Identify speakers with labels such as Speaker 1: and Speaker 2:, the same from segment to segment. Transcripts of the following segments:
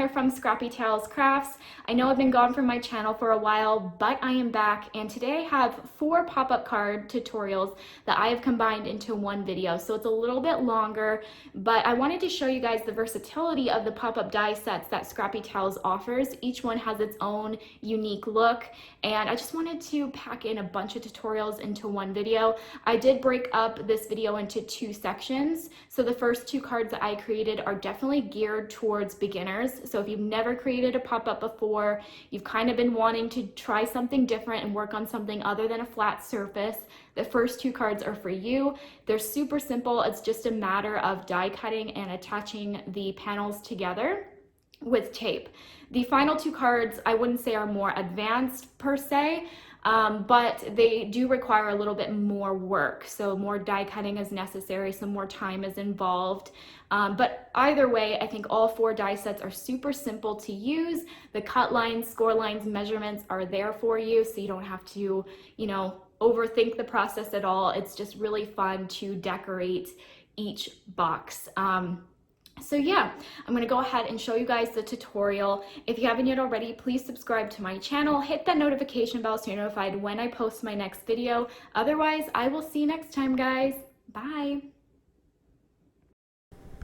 Speaker 1: here from Scrappy Crafts. I know I've been gone from my channel for a while, but I am back, and today I have 4 pop-up card tutorials that I have combined into one video. So it's a little bit longer, but I wanted to show you guys the versatility of the pop-up die sets that Scrappy offers. Each one has its own unique look, and I just wanted to pack in a bunch of tutorials into one video. I did break up this video into 2 sections. So the first 2 cards that I created are definitely geared towards beginners. So if you've never created a pop-up before, you've kind of been wanting to try something different and work on something other than a flat surface, the first 2 cards are for you. They're super simple. It's just a matter of die cutting and attaching the panels together with tape. The final 2 cards I wouldn't say are more advanced per se, but they do require a little bit more work. So more die cutting is necessary, some more time is involved. But either way, I think all 4 die sets are super simple to use. The cut lines, score lines, measurements are there for you, so you don't have to, overthink the process at all. It's just really fun to decorate each box. So yeah, I'm going to go ahead and show you guys the tutorial. If you haven't yet already, please subscribe to my channel. Hit that notification bell so you're notified when I post my next video. Otherwise, I will see you next time, guys. Bye.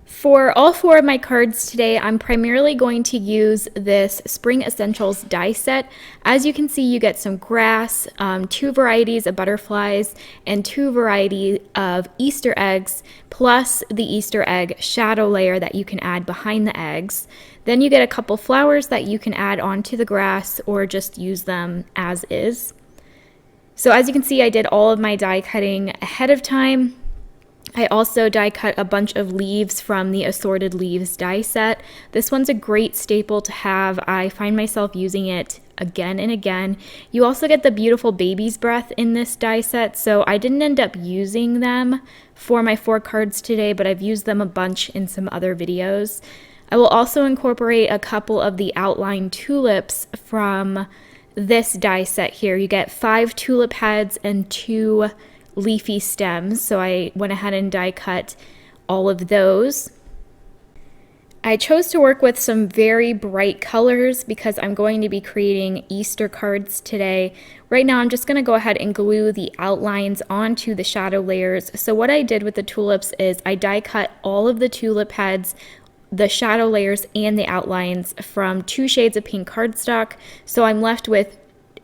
Speaker 1: For all 4 of my cards today, I'm primarily going to use this Spring Essentials die set. As you can see, you get some grass, 2 varieties of butterflies, and 2 varieties of Easter eggs, plus the Easter egg shadow layer that you can add behind the eggs. Then you get a couple flowers that you can add onto the grass or just use them as is. So as you can see, I did all of my die cutting ahead of time. I also die cut a bunch of leaves from the Assorted Leaves die set. This one's a great staple to have. I find myself using it again and again. You also get the beautiful baby's breath in this die set, so I didn't end up using them for my 4 cards today, but I've used them a bunch in some other videos. I will also incorporate a couple of the outline tulips from this die set here. You get 5 tulip heads and 2 leafy stems, so I went ahead and die cut all of those. I chose to work with some very bright colors because I'm going to be creating Easter cards today. Right now I'm just going to go ahead and glue the outlines onto the shadow layers. So what I did with the tulips is I die cut all of the tulip heads, the shadow layers, and the outlines from 2 shades of pink cardstock. So I'm left with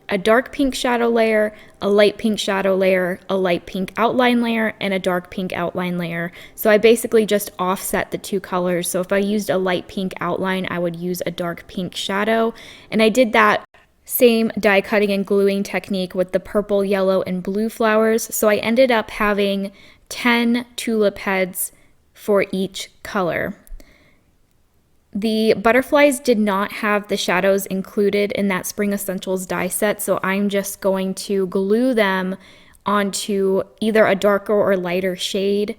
Speaker 1: a dark pink shadow layer, a light pink shadow layer, a light pink outline layer, and a dark pink outline layer. So I basically just offset the 2 colors. So if I used a light pink outline, I would use a dark pink shadow. And I did that same die cutting and gluing technique with the purple, yellow, and blue flowers. So I ended up having 10 tulip heads for each color. The butterflies did not have the shadows included in that Spring Essentials die set, so I'm just going to glue them onto either a darker or lighter shade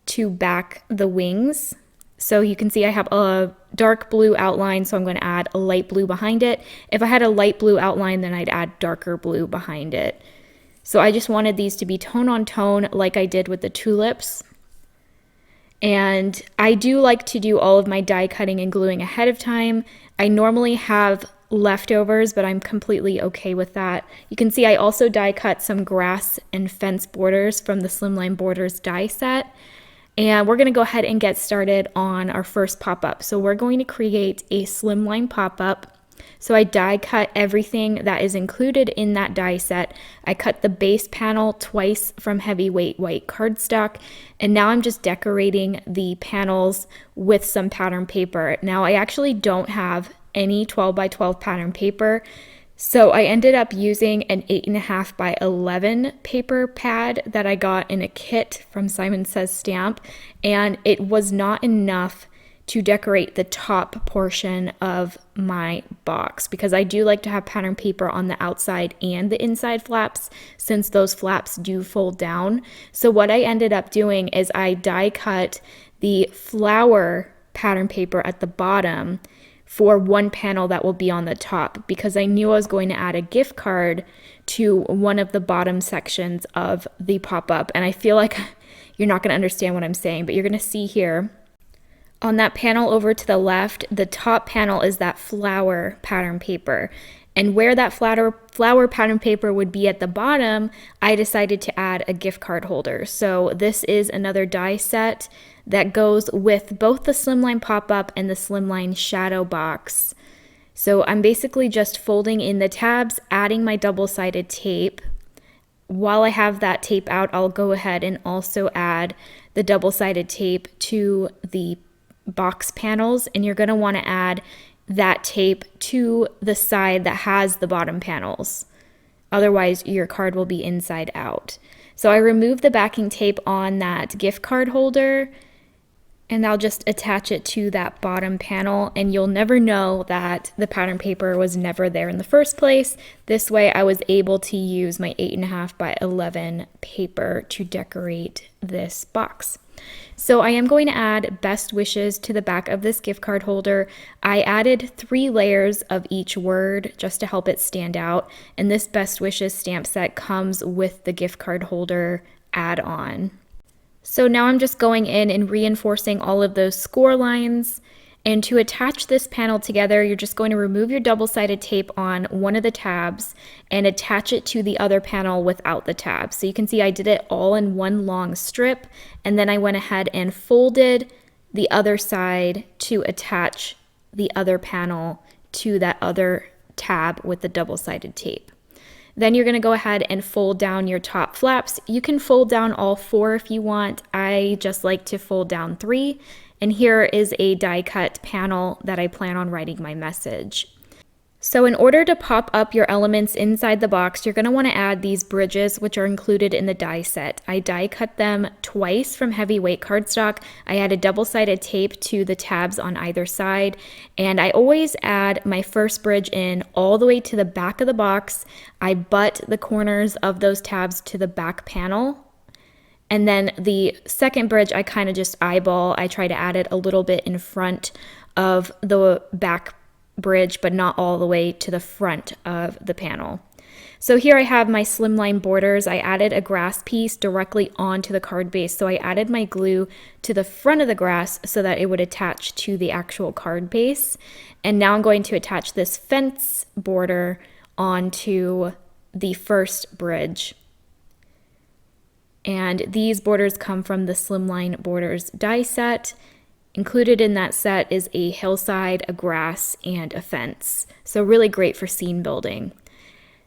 Speaker 1: to back the wings. So you can see I have a dark blue outline, so I'm going to add a light blue behind it. If I had a light blue outline, then I'd add darker blue behind it. So I just wanted these to be tone on tone like I did with the tulips. And I do like to do all of my die cutting and gluing ahead of time. I normally have leftovers, but I'm completely okay with that. You can see I also die cut some grass and fence borders from the Slimline Borders die set. And we're going to go ahead and get started on our first pop-up. So we're going to create a slimline pop-up. So I die cut everything that is included in that die set. I cut the base panel twice from heavyweight white cardstock, and now I'm just decorating the panels with some pattern paper. Now I actually don't have any 12 by 12 pattern paper, so I ended up using an 8.5 by 11 paper pad that I got in a kit from Simon Says Stamp, and it was not enough to decorate the top portion of my box because I do like to have pattern paper on the outside and the inside flaps since those flaps do fold down. So what I ended up doing is I die cut the flower pattern paper at the bottom for one panel that will be on the top because I knew I was going to add a gift card to one of the bottom sections of the pop-up. And I feel like you're not going to understand what I'm saying, but you're going to see here On that panel over to the left, the top panel is that flower pattern paper. And where that flower pattern paper would be at the bottom, I decided to add a gift card holder. So this is another die set that goes with both the slimline pop-up and the slimline shadow box. So I'm basically just folding in the tabs, adding my double-sided tape. While I have that tape out, I'll go ahead and also add the double-sided tape to the box panels, and you're going to want to add that tape to the side that has the bottom panels. Otherwise, your card will be inside out. So I removed the backing tape on that gift card holder, and I'll just attach it to that bottom panel, and you'll never know that the pattern paper was never there in the first place. This way I was able to use my 8.5 by 11 paper to decorate this box. So I am going to add best wishes to the back of this gift card holder. I added 3 layers of each word just to help it stand out, and this best wishes stamp set comes with the gift card holder add-on. So now I'm just going in and reinforcing all of those score lines. And to attach this panel together, you're just going to remove your double-sided tape on one of the tabs and attach it to the other panel without the tab. So you can see I did it all in one long strip, and then I went ahead and folded the other side to attach the other panel to that other tab with the double-sided tape. Then you're going to go ahead and fold down your top flaps. You can fold down all 4 if you want. I just like to fold down 3. And here is a die cut panel that I plan on writing my message. So in order to pop up your elements inside the box, you're going to want to add these bridges, which are included in the die set. I die cut them twice from heavyweight cardstock. I added double-sided tape to the tabs on either side, and I always add my first bridge in all the way to the back of the box. I butt the corners of those tabs to the back panel, and then the second bridge I kind of just eyeball. I try to add it a little bit in front of the back bridge, but not all the way to the front of the panel. So here I have my slimline borders. I added a grass piece directly onto the card base. So I added my glue to the front of the grass so that it would attach to the actual card base. And now I'm going to attach this fence border onto the first bridge. And these borders come from the Slimline Borders die set. Included in that set is a hillside, a grass, and a fence. So really great for scene building.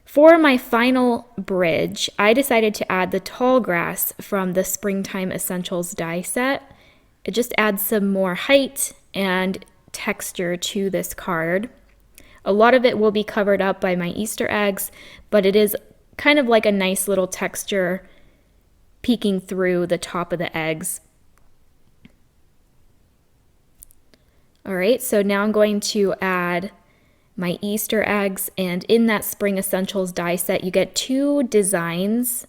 Speaker 1: For my final bridge, I decided to add the tall grass from the Springtime Essentials die set. It just adds some more height and texture to this card. A lot of it will be covered up by my Easter eggs, but it is kind of like a nice little texture peeking through the top of the eggs. All right, so now I'm going to add my Easter eggs, and in that Spring Essentials die set, you get 2 designs.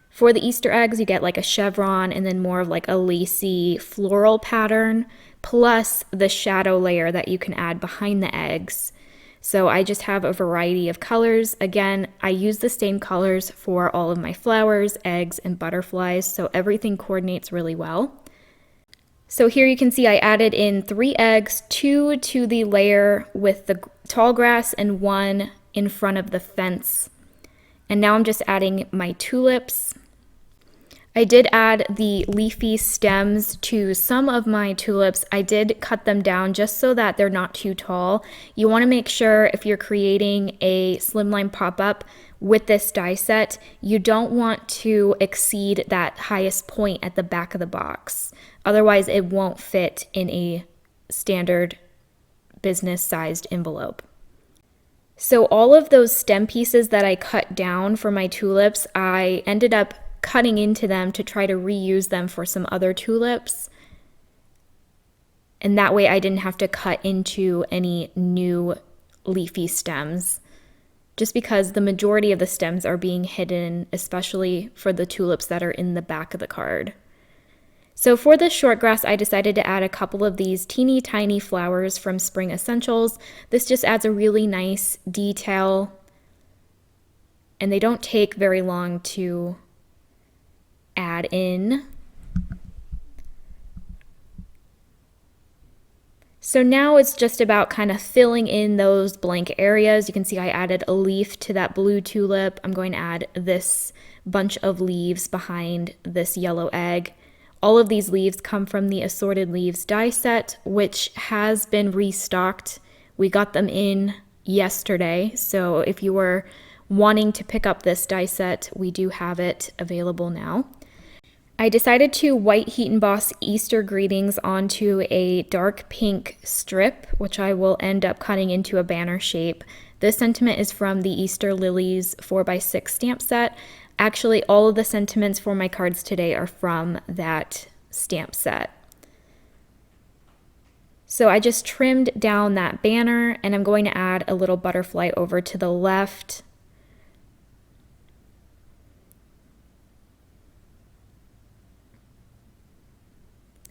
Speaker 1: For the Easter eggs, you get like a chevron and then more of like a lacy floral pattern, plus the shadow layer that you can add behind the eggs. So I just have a variety of colors. Again, I use the same colors for all of my flowers, eggs, and butterflies, so everything coordinates really well. So here you can see I added in 3 eggs, 2 to the layer with the tall grass and 1 in front of the fence. And now I'm just adding my tulips. I did add the leafy stems to some of my tulips. I did cut them down just so that they're not too tall. You want to make sure if you're creating a slimline pop-up with this die set, you don't want to exceed that highest point at the back of the box. Otherwise, it won't fit in a standard business-sized envelope. So all of those stem pieces that I cut down for my tulips, I ended up cutting into them to try to reuse them for some other tulips. And that way I didn't have to cut into any new leafy stems, just because the majority of the stems are being hidden, especially for the tulips that are in the back of the card. So for this short grass, I decided to add a couple of these teeny tiny flowers from Spring Essentials. This just adds a really nice detail, and they don't take very long to add in. So now it's just about kind of filling in those blank areas. You can see I added a leaf to that blue tulip. I'm going to add this bunch of leaves behind this yellow egg. All of these leaves come from the Assorted Leaves die set, which has been restocked. We got them in yesterday, so if you were wanting to pick up this die set, we do have it available now. I decided to white heat emboss Easter greetings onto a dark pink strip, which I will end up cutting into a banner shape. This sentiment is from the Easter Lilies 4x6 stamp set. Actually, all of the sentiments for my cards today are from that stamp set. So I just trimmed down that banner, and I'm going to add a little butterfly over to the left.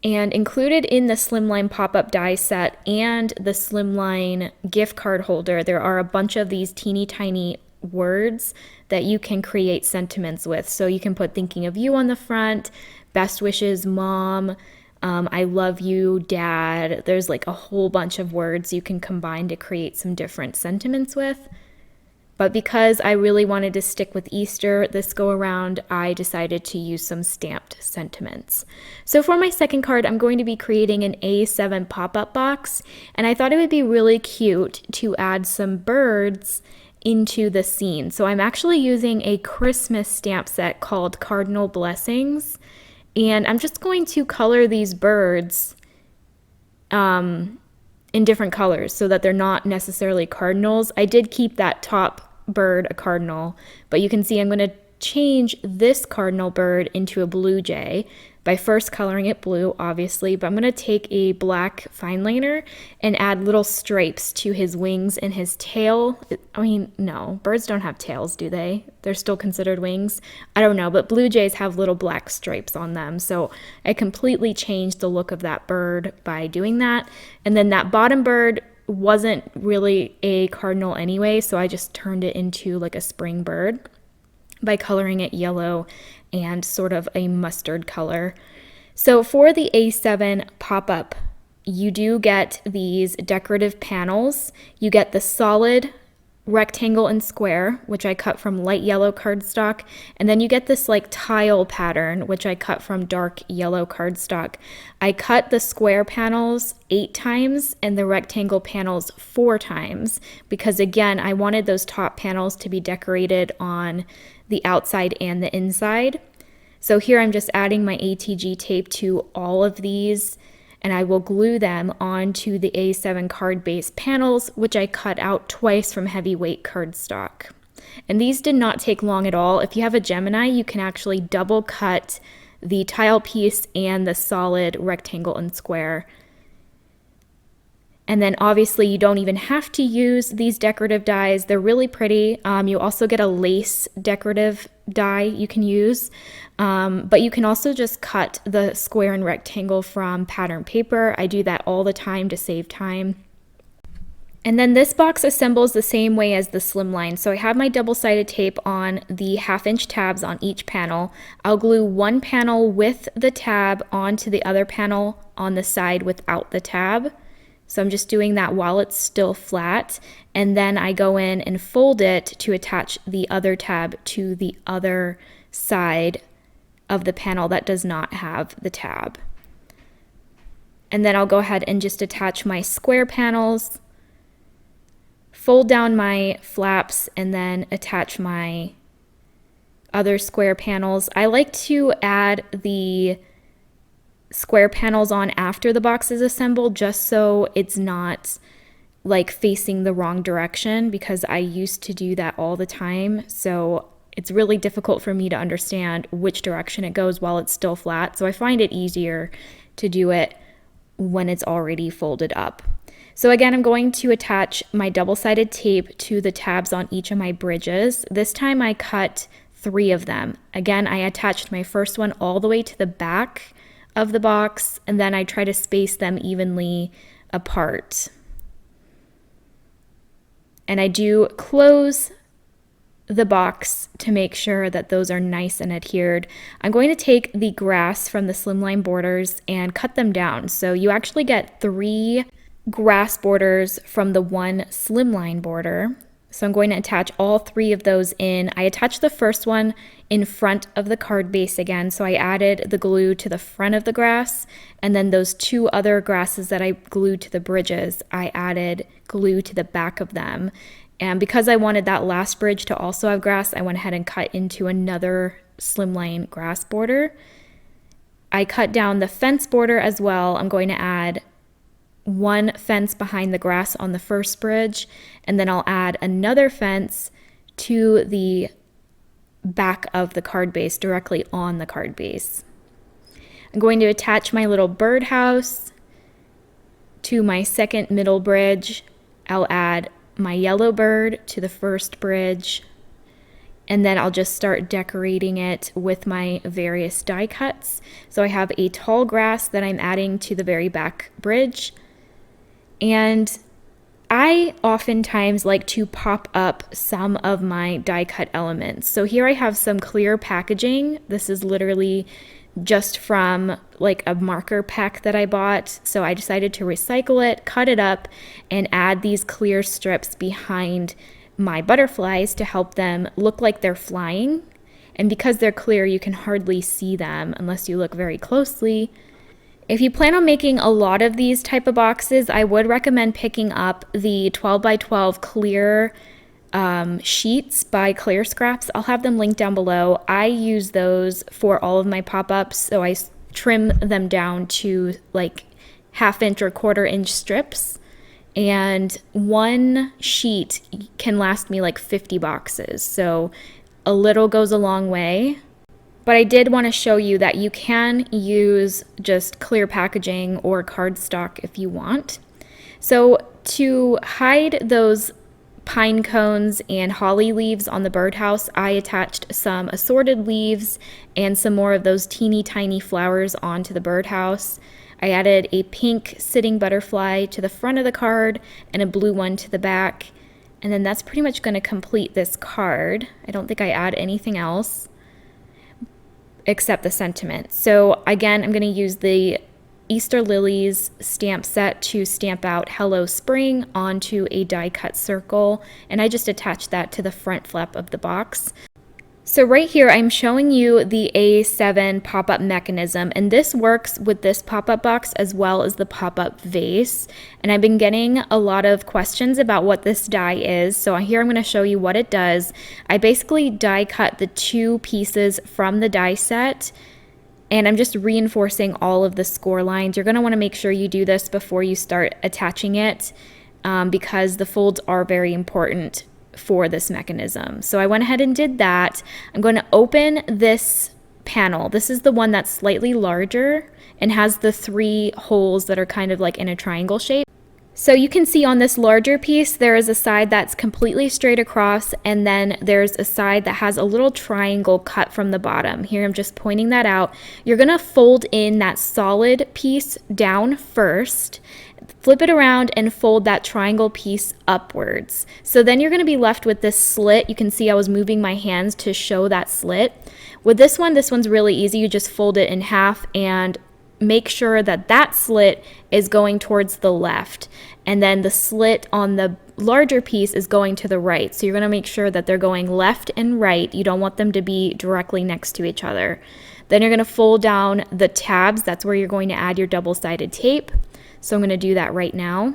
Speaker 1: And included in the Slimline pop-up die set and the Slimline gift card holder, there are a bunch of these teeny tiny words that you can create sentiments with. So you can put thinking of you on the front, best wishes, mom, I love you, dad. There's like a whole bunch of words you can combine to create some different sentiments with. But because I really wanted to stick with Easter this go around, I decided to use some stamped sentiments. So for my second card, I'm going to be creating an A7 pop-up box, and I thought it would be really cute to add some birds into the scene. So I'm actually using a Christmas stamp set called Cardinal Blessings, and I'm just going to color these birds in different colors so that they're not necessarily cardinals. I did keep that top bird a cardinal, but you can see I'm going to change this cardinal bird into a blue jay by first coloring it blue, obviously, but I'm going to take a black fine liner and add little stripes to his wings and his tail. I mean, no, birds don't have tails, do they? They're still considered wings. I don't know, but blue jays have little black stripes on them, so I completely changed the look of that bird by doing that. And then that bottom bird wasn't really a cardinal anyway, so I just turned it into like a spring bird by coloring it yellow and sort of a mustard color. So for the A7 pop-up, you do get these decorative panels. You get the solid rectangle and square, which I cut from light yellow cardstock, and then you get this like tile pattern, which I cut from dark yellow cardstock. I cut the square panels 8 times and the rectangle panels 4 times because, again, I wanted those top panels to be decorated on the outside and the inside. So here I'm just adding my ATG tape to all of these, and I will glue them onto the A7 card base panels, which I cut out twice from heavyweight cardstock. And these did not take long at all. If you have a Gemini, you can actually double cut the tile piece and the solid rectangle and square. And then obviously you don't even have to use these decorative dies. They're really pretty. You also get a lace decorative die you can use, but you can also just cut the square and rectangle from pattern paper. I do that all the time to save time. And then this box assembles the same way as the Slimline. So I have my double-sided tape on the 1/2-inch tabs on each panel. I'll glue one panel with the tab onto the other panel on the side without the tab. So I'm just doing that while it's still flat, and then I go in and fold it to attach the other tab to the other side of the panel that does not have the tab. And then I'll go ahead and just attach my square panels, fold down my flaps, and then attach my other square panels. I like to add the square panels on after the box is assembled, just so it's not like facing the wrong direction, because I used to do that all the time. So it's really difficult for me to understand which direction it goes while it's still flat. So I find it easier to do it when it's already folded up. So again, I'm going to attach my double-sided tape to the tabs on each of my bridges. This time I cut 3 of them. Again, I attached my first one all the way to the back of the box, and then I try to space them evenly apart. And I do close the box to make sure that those are nice and adhered. I'm going to take the grass from the Slimline borders and cut them down. So you actually get 3 grass grass borders from the one slimline border. So I'm going to attach all 3 of those in. I attached the first one in front of the card base again, so I added the glue to the front of the grass, and then those 2 other grasses that I glued to the bridges, I added glue to the back of them. And because I wanted that last bridge to also have grass, I went ahead and cut into another slimline grass border. I cut down the fence border as well. I'm going to add 1 fence behind the grass on the first bridge, and then I'll add another fence to the back of the card base, directly on the card base. I'm going to attach my little birdhouse to my second middle bridge. I'll add my yellow bird to the first bridge, and then I'll just start decorating it with my various die cuts. So I have a tall grass that I'm adding to the very back bridge. And I oftentimes like to pop up some of my die cut elements. So here I have some clear packaging. This is literally just from like a marker pack that I bought. So I decided to recycle it, cut it up, and add these clear strips behind my butterflies to help them look like they're flying. And because they're clear, you can hardly see them unless you look very closely. If you plan on making a lot of these type of boxes, I would recommend picking up the 12 by 12 clear sheets by Clear Scraps. I'll have them linked down below. I use those for all of my pop-ups, so I trim them down to like 1/2 inch or 1/4 inch strips. And 1 sheet can last me like 50 boxes. So a little goes a long way. But I did want to show you that you can use just clear packaging or cardstock if you want. So to hide those pine cones and holly leaves on the birdhouse, I attached some assorted leaves and some more of those teeny tiny flowers onto the birdhouse. I added a pink sitting butterfly to the front of the card and a blue one to the back. And then that's pretty much going to complete this card. I don't think I add anything else except the sentiment. So again, I'm going to use the Easter lilies stamp set to stamp out Hello Spring onto a die cut circle, and I just attached that to the front flap of the box. So right here, I'm showing you the A7 pop-up mechanism, and this works with this pop-up box as well as the pop-up vase. And I've been getting a lot of questions about what this die is, so here I'm going to show you what it does. I basically die cut the 2 pieces from the die set, and I'm just reinforcing all of the score lines. You're going to want to make sure you do this before you start attaching it, because the folds are very important for this mechanism. So I went ahead and did that. I'm going to open this panel. This is the one that's slightly larger and has the 3 holes that are kind of like in a triangle shape. So you can see on this larger piece, there is a side that's completely straight across, and then there's a side that has a little triangle cut from the bottom. Here I'm just pointing that out. You're going to fold in that solid piece down first, flip it around and fold that triangle piece upwards. So then you're going to be left with this slit. You can see I was moving my hands to show that slit. With this one's really easy. You just fold it in half and make sure that that slit is going towards the left, and then the slit on the larger piece is going to the right. So you're going to make sure that they're going left and right. You don't want them to be directly next to each other. Then you're going to fold down the tabs. That's where you're going to add your double-sided tape. So I'm going to do that right now.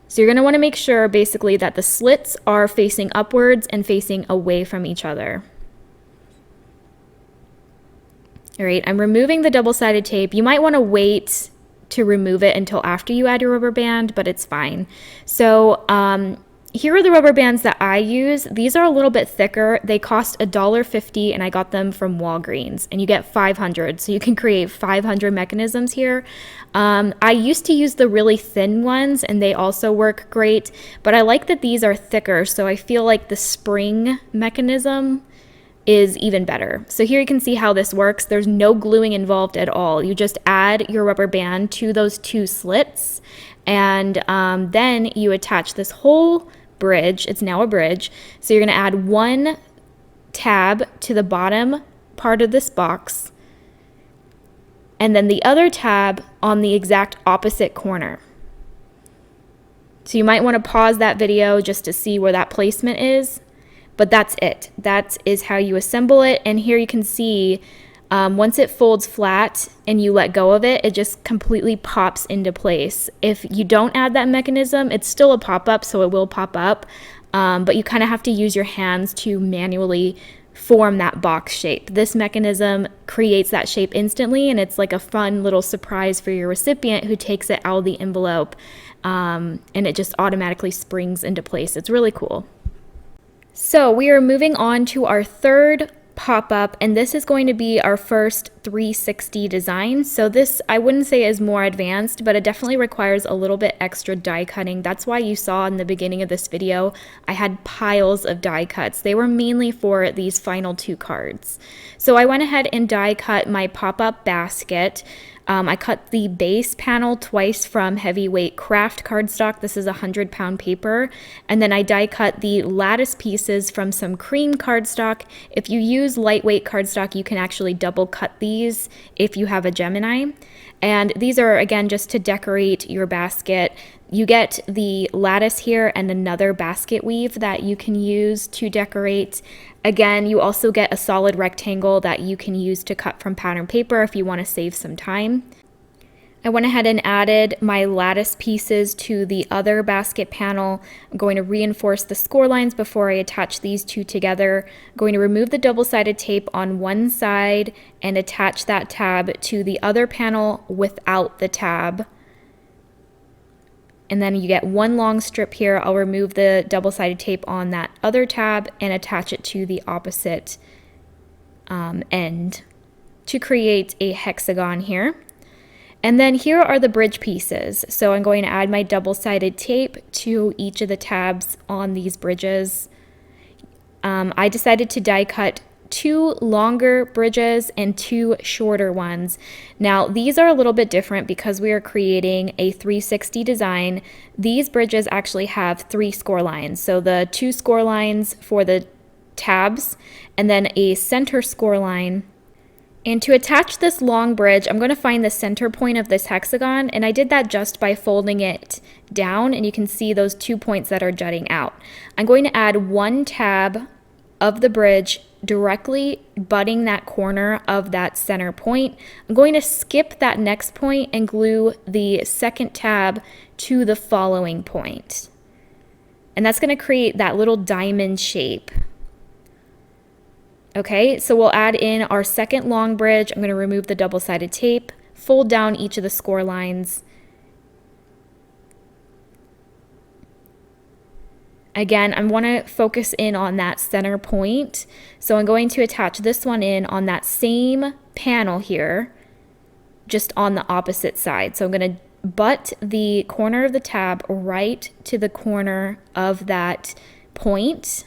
Speaker 1: So you're going to want to make sure basically that the slits are facing upwards and facing away from each other. All right, I'm removing the double-sided tape. You might want to wait to remove it until after you add your rubber band, but it's fine. So here are the rubber bands that I use. These are a little bit thicker. They cost $1.50, and I got them from Walgreens, and you get 500, so you can create 500 mechanisms here. I used to use the really thin ones, and they also work great, but I like that these are thicker, so I feel like the spring mechanism is even better. So here you can see how this works. There's no gluing involved at all. You just add your rubber band to those 2 slits, and then you attach this whole bridge. It's now a bridge. So you're going to add 1 tab to the bottom part of this box, and then the other tab on the exact opposite corner. So you might want to pause that video just to see where that placement is, but that's it. That is how you assemble it. And here you can see once it folds flat and you let go of it, it just completely pops into place. If you don't add that mechanism, it's still a pop-up, so it will pop up, but you kind of have to use your hands to manually form that box shape. This mechanism creates that shape instantly, and it's like a fun little surprise for your recipient who takes it out of the envelope, and it just automatically springs into place. It's really cool. So we are moving on to our third pop-up, and this is going to be our first 360 design. So this, I wouldn't say is more advanced, but it definitely requires a little bit extra die cutting. That's why you saw in the beginning of this video I had piles of die cuts. They were mainly for these final two cards. So I went ahead and die cut my pop-up basket. I cut the base panel twice from heavyweight craft cardstock. This is 100-pound paper. And then I die cut the lattice pieces from some cream cardstock. If you use lightweight cardstock, you can actually double cut these if you have a Gemini. And these are, again, just to decorate your basket. You get the lattice here and another basket weave that you can use to decorate. Again, you also get a solid rectangle that you can use to cut from pattern paper if you want to save some time. I went ahead and added my lattice pieces to the other basket panel. I'm going to reinforce the score lines before I attach these two together. I'm going to remove the double-sided tape on one side and attach that tab to the other panel without the tab. And then you get one long strip here. I'll remove the double-sided tape on that other tab and attach it to the opposite end to create a hexagon here. And then here are the bridge pieces. So I'm going to add my double-sided tape to each of the tabs on these bridges. I decided to die cut 2 longer bridges and 2 shorter ones. Now these are a little bit different because we are creating a 360 design. These bridges actually have 3 score lines. So the 2 score lines for the tabs and then a center score line. And to attach this long bridge, I'm going to find the center point of this hexagon, and I did that just by folding it down, and you can see those 2 points that are jutting out. I'm going to add 1 tab of the bridge directly butting that corner of that center point. I'm going to skip that next point and glue the second tab to the following point. And that's going to create that little diamond shape. Okay, so we'll add in our second long bridge. I'm going to remove the double-sided tape, fold down each of the score lines. Again, I want to focus in on that center point. So I'm going to attach this one in on that same panel here, just on the opposite side. So I'm going to butt the corner of the tab right to the corner of that point.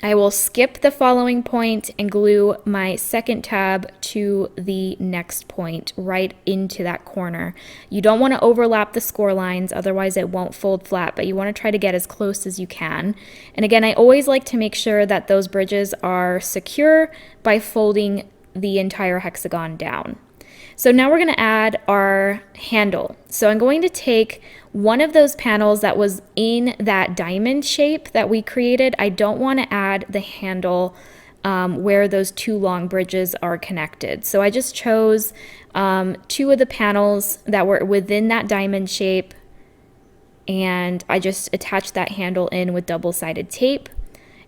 Speaker 1: I will skip the following point and glue my second tab to the next point right into that corner. You don't want to overlap the score lines, otherwise it won't fold flat, but you want to try to get as close as you can. And again, I always like to make sure that those bridges are secure by folding the entire hexagon down. So now we're going to add our handle. So I'm going to take one of those panels that was in that diamond shape that we created. I don't want to add the handle where those 2 long bridges are connected. So I just chose 2 of the panels that were within that diamond shape, and I just attached that handle in with double-sided tape.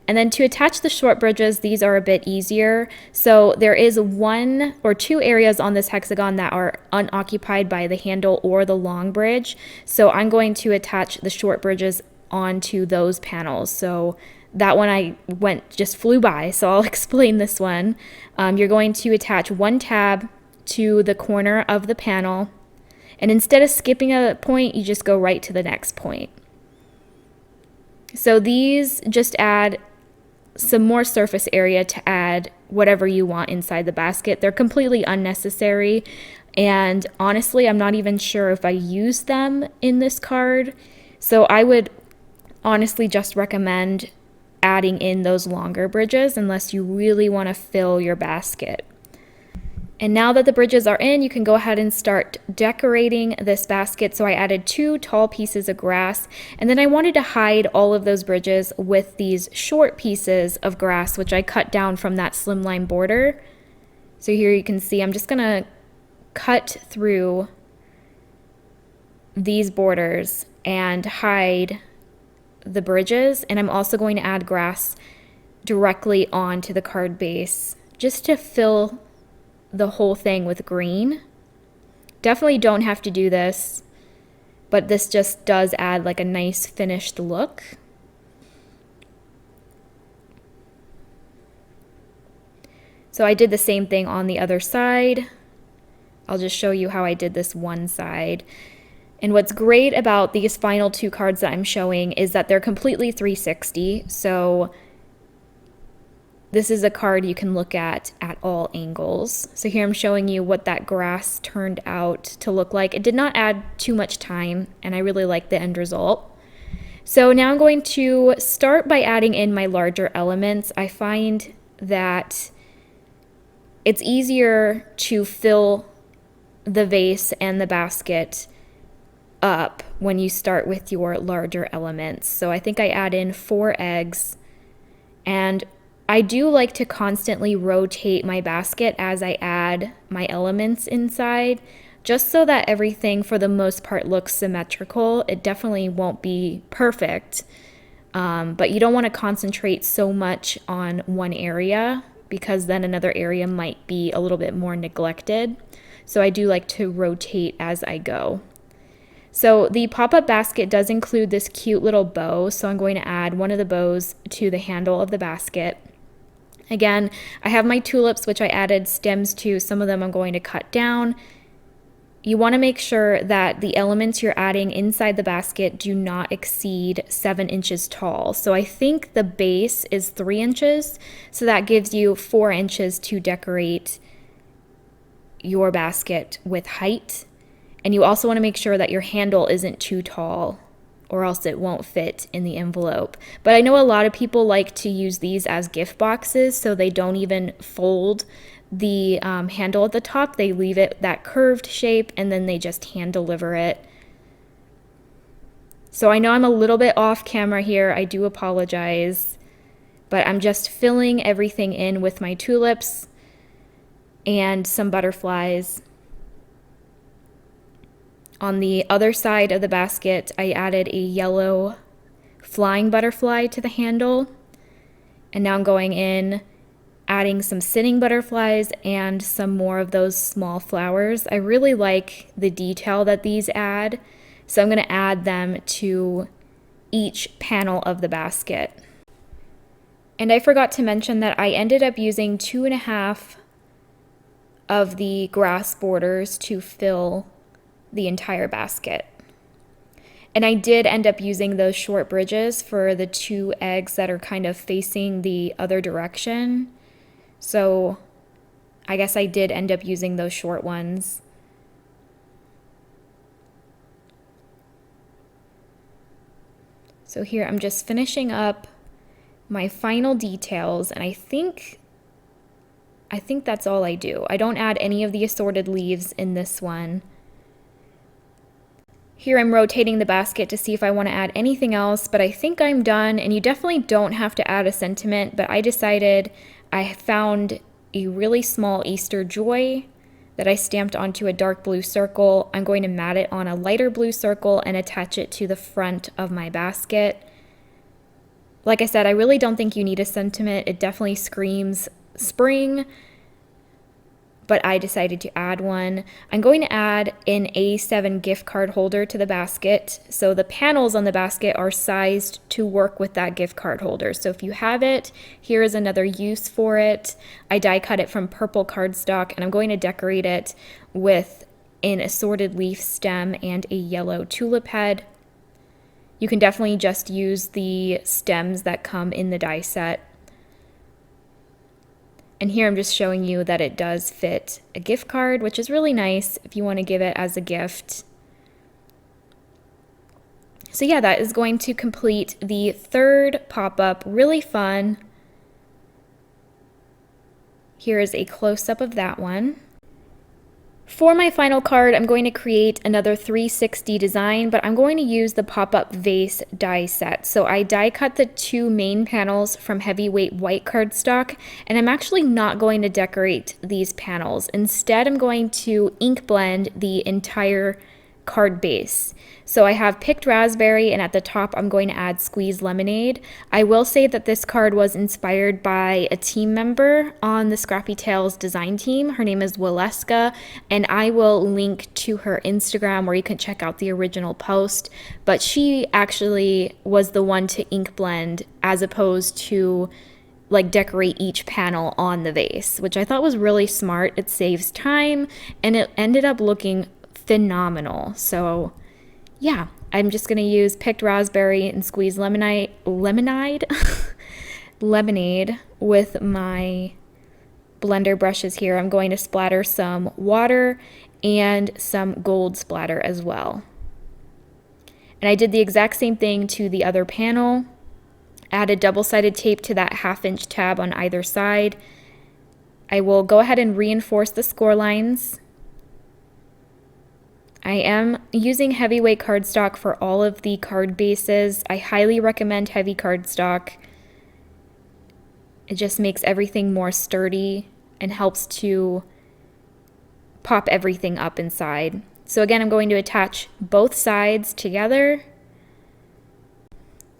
Speaker 1: And then to attach the short bridges, these are a bit easier. So there is 1 or 2 areas on this hexagon that are unoccupied by the handle or the long bridge. So I'm going to attach the short bridges onto those panels. So that one I just flew by, so I'll explain this one. You're going to attach 1 tab to the corner of the panel, and instead of skipping a point, you just go right to the next point. So these just add some more surface area to add whatever you want inside the basket. They're completely unnecessary, and honestly, I'm not even sure if I use them in this card. So I would honestly just recommend adding in those longer bridges unless you really want to fill your basket. And now that the bridges are in, you can go ahead and start decorating this basket. So I added 2 tall pieces of grass, and then I wanted to hide all of those bridges with these short pieces of grass, which I cut down from that slimline border. So here you can see I'm just gonna cut through these borders and hide the bridges, and I'm also going to add grass directly onto the card base just to fill the whole thing with green. Definitely don't have to do this, but this just does add like a nice finished look. So I did the same thing on the other side. I'll just show you how I did this one side. And what's great about these final 2 cards that I'm showing is that they're completely 360. So this is a card you can look at all angles. So here I'm showing you what that grass turned out to look like. It did not add too much time, and I really like the end result. So now I'm going to start by adding in my larger elements. I find that it's easier to fill the vase and the basket up when you start with your larger elements. So I think I add in 4 eggs, and I do like to constantly rotate my basket as I add my elements inside, just so that everything for the most part looks symmetrical. It definitely won't be perfect, but you don't want to concentrate so much on one area, because then another area might be a little bit more neglected. So I do like to rotate as I go. So the pop-up basket does include this cute little bow, so I'm going to add one of the bows to the handle of the basket. Again, I have my tulips, which I added stems to. Some of them I'm going to cut down. You want to make sure that the elements you're adding inside the basket do not exceed 7 inches tall. So I think the base is 3 inches, so that gives you 4 inches to decorate your basket with height. And you also want to make sure that your handle isn't too tall, or else it won't fit in the envelope. But I know a lot of people like to use these as gift boxes, so they don't even fold the handle at the top. They leave it that curved shape, and then they just hand deliver it. So I know I'm a little bit off camera here. I do apologize, but I'm just filling everything in with my tulips and some butterflies. On the other side of the basket, I added a yellow flying butterfly to the handle. And now I'm going in, adding some sitting butterflies and some more of those small flowers. I really like the detail that these add, so I'm going to add them to each panel of the basket. And I forgot to mention that I ended up using 2.5 of the grass borders to fill the entire basket. And I did end up using those short bridges for the 2 eggs that are kind of facing the other direction. So I guess I did end up using those short ones. So here I'm just finishing up my final details, and I think that's all I do. I don't add any of the assorted leaves in this one. Here I'm rotating the basket to see if I want to add anything else, but I think I'm done. And you definitely don't have to add a sentiment, but I decided I found a really small Easter joy that I stamped onto a dark blue circle. I'm going to mat it on a lighter blue circle and attach it to the front of my basket. Like I said, I really don't think you need a sentiment. It definitely screams spring, but I decided to add one. I'm going to add an A7 gift card holder to the basket. So the panels on the basket are sized to work with that gift card holder. So if you have it, here is another use for it. I die cut it from purple cardstock, and I'm going to decorate it with an assorted leaf stem and a yellow tulip head. You can definitely just use the stems that come in the die set. And here I'm just showing you that it does fit a gift card, which is really nice if you want to give it as a gift. So yeah, that is going to complete the 3rd pop-up. Really fun. Here is a close-up of that one. For my final card, I'm going to create another 360 design, but I'm going to use the pop-up vase die set. So I die cut the two main panels from heavyweight white cardstock, and I'm actually not going to decorate these panels. Instead, I'm going to ink blend the entire card base. So I have picked raspberry, and at the top I'm going to add squeezed lemonade. I will say that this card was inspired by a team member on the Scrappy Tales design team. Her name is Waleska, and I will link to her Instagram where you can check out the original post. But she actually was the one to ink blend as opposed to like decorate each panel on the vase, which I thought was really smart. It saves time, and it ended up looking phenomenal. So yeah, I'm just going to use picked raspberry and squeezed lemonade lemonade with my blender brushes here. I'm going to splatter some water and some gold splatter as well. And I did the exact same thing to the other panel. Added double-sided tape to that 1/2-inch tab on either side. I will go ahead and reinforce the score lines. I am using heavyweight cardstock for all of the card bases. I highly recommend heavy cardstock. It just makes everything more sturdy and helps to pop everything up inside. So again, I'm going to attach both sides together.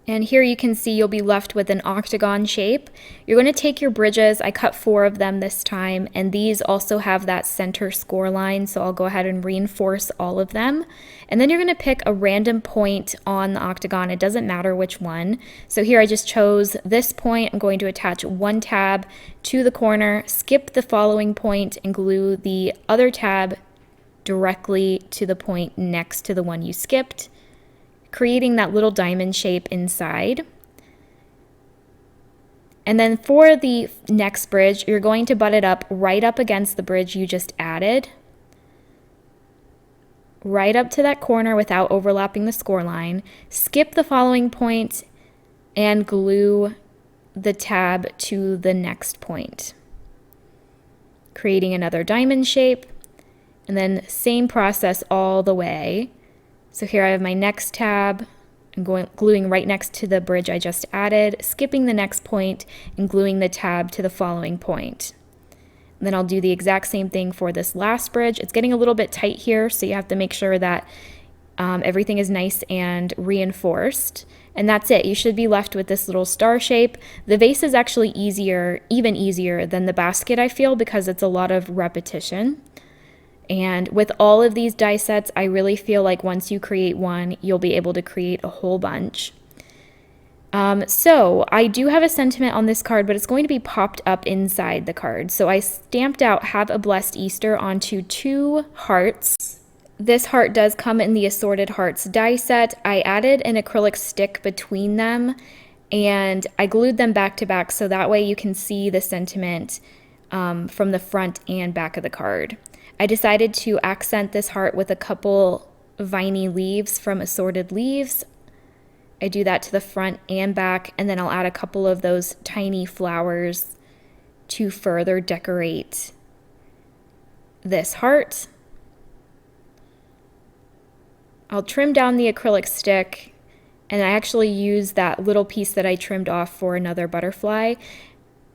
Speaker 1: And here you can see you'll be left with an octagon shape. You're going to take your bridges. I cut 4 of them this time, and these also have that center score line, so I'll go ahead and reinforce all of them. And then you're going to pick a random point on the octagon. It doesn't matter which one. So here I just chose this point. I'm going to attach 1 tab to the corner, skip the following point, and glue the other tab directly to the point next to the one you skipped, creating that little diamond shape inside. And then for the next bridge, you're going to butt it up right up against the bridge you just added, right up to that corner without overlapping the score line. Skip the following point and glue the tab to the next point, creating another diamond shape. And then same process all the way. So here I have my next tab. I'm gluing right next to the bridge I just added, skipping the next point and gluing the tab to the following point. And then I'll do the exact same thing for this last bridge. It's getting a little bit tight here, so you have to make sure that everything is nice and reinforced. And that's it. You should be left with this little star shape. The vase is actually even easier than the basket, I feel, because it's a lot of repetition. And with all of these die sets, I really feel like once you create one, you'll be able to create a whole bunch. So I do have a sentiment on this card, but it's going to be popped up inside the card. So I stamped out "Have a Blessed Easter" onto 2 hearts. This heart does come in the Assorted Hearts die set. I added an acrylic stick between them, and I glued them back to back so that way you can see the sentiment from the front and back of the card. I decided to accent this heart with a couple viney leaves from Assorted Leaves. I do that to the front and back, and then I'll add a couple of those tiny flowers to further decorate this heart. I'll trim down the acrylic stick, and I actually use that little piece that I trimmed off for another butterfly.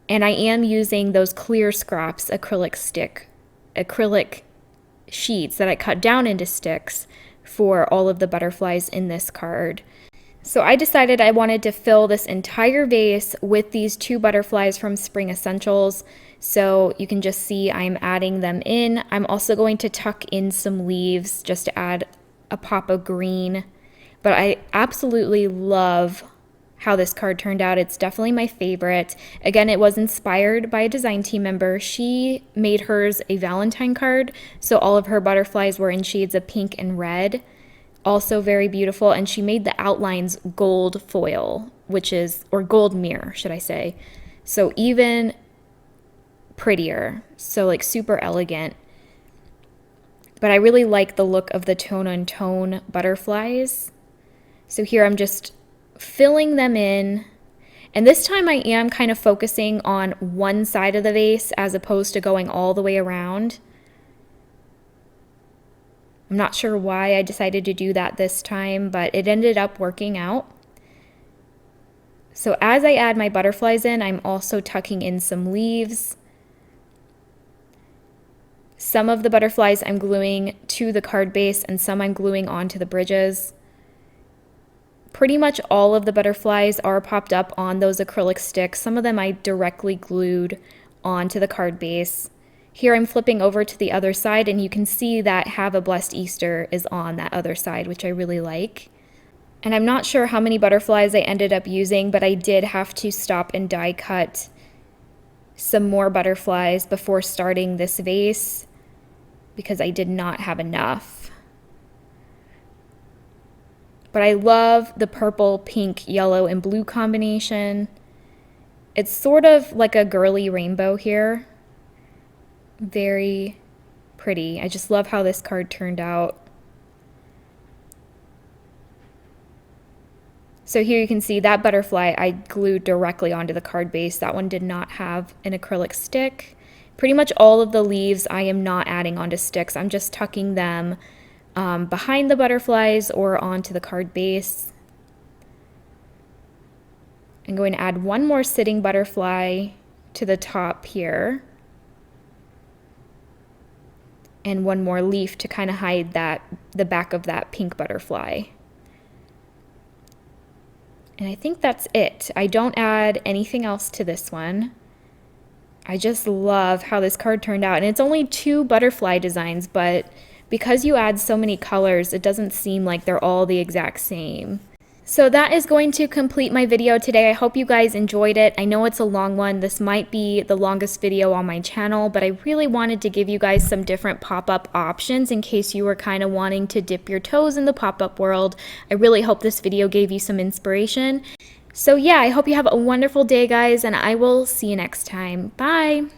Speaker 1: And I am using those clear scraps acrylic sheets that I cut down into sticks for all of the butterflies in this card. So I decided I wanted to fill this entire vase with these 2 butterflies from Spring Essentials. So you can just see I'm adding them in. I'm also going to tuck in some leaves just to add a pop of green. But I absolutely love how this card turned out. It's definitely my favorite. Again, it was inspired by a design team member. She made hers a Valentine card, so all of her butterflies were in shades of pink and red. Also very beautiful, and she made the outlines gold foil, or gold mirror, should I say. So even prettier, so like super elegant. But I really like the look of the tone-on-tone butterflies. So here I'm just filling them in, and this time I am kind of focusing on one side of the vase as opposed to going all the way around. I'm not sure why I decided to do that this time, but it ended up working out. So as I add my butterflies in, I'm also tucking in some leaves. Some of the butterflies I'm gluing to the card base and some I'm gluing onto the bridges. Pretty much all of the butterflies are popped up on those acrylic sticks. Some of them I directly glued onto the card base. Here I'm flipping over to the other side and you can see that Have a Blessed Easter is on that other side, which I really like. And I'm not sure how many butterflies I ended up using, but I did have to stop and die cut some more butterflies before starting this vase because I did not have enough. But I love the purple, pink, yellow, and blue combination. It's sort of like a girly rainbow here. Very pretty. I just love how this card turned out. So here you can see that butterfly I glued directly onto the card base. That one did not have an acrylic stick. Pretty much all of the leaves I am not adding onto sticks. I'm just tucking them behind the butterflies or onto the card base. I'm going to add one more sitting butterfly to the top here. And one more leaf to kind of hide the back of that pink butterfly. And I think that's it. I don't add anything else to this one. I just love how this card turned out. And it's only 2 butterfly designs, but because you add so many colors, it doesn't seem like they're all the exact same. So that is going to complete my video today. I hope you guys enjoyed it. I know it's a long one. This might be the longest video on my channel, but I really wanted to give you guys some different pop-up options in case you were kind of wanting to dip your toes in the pop-up world. I really hope this video gave you some inspiration. So yeah, I hope you have a wonderful day, guys, and I will see you next time. Bye!